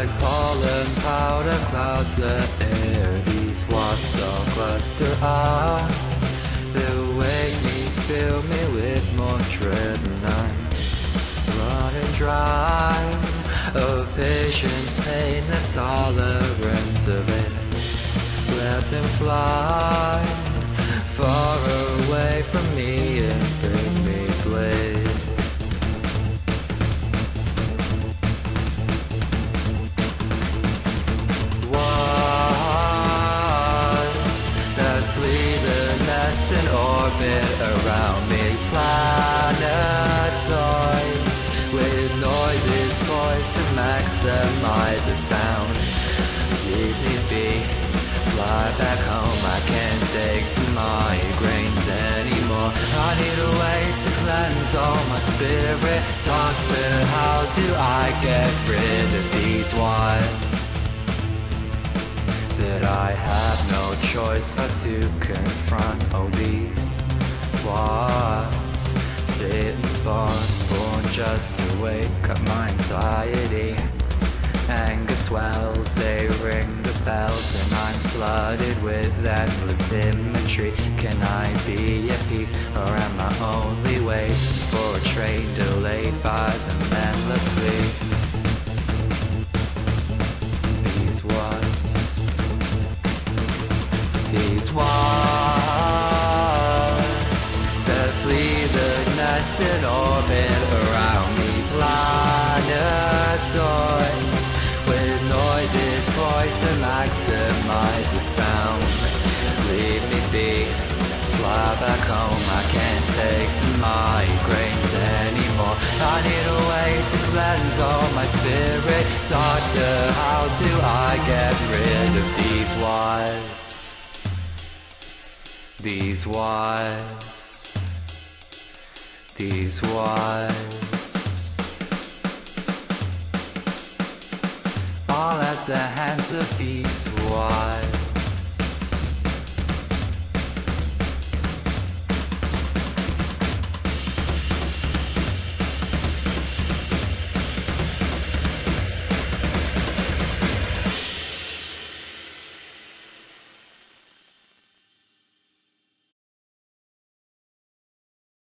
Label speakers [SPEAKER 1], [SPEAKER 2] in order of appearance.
[SPEAKER 1] like pollen powder clouds the air. These wasps all cluster up. They wake me, fill me with more dread, and I'm running dry of patience, pain, the tolerance of it. Let them fly far away from me and bring me bliss. Wasps that flee the nest in orbit around me, planetoids with noises poised to maximize the sound. Leave me be, fly back home, I can't take the migraines anymore. I need a way to cleanse all my spirit. Doctor, how do I get rid of these wires? That I have no choice but to confront. Oh, these wasps sit and spawn, born just to wake up my anxiety. Anger swells, they ring the bells, and I'm flooded with endless symmetry. Can I be at peace, or am I only waiting for a train delayed by them endlessly? These wasps, these wasps that flee the nest in orbit around me, planetoids with noises poised to maximize the sound. Leave me be, fly back home, I can't take the migraines anymore. I need a way to cleanse all my spirit. Doctor, how do I get rid of these wasps? These wasps, these wasps, all at the hands of these wasps.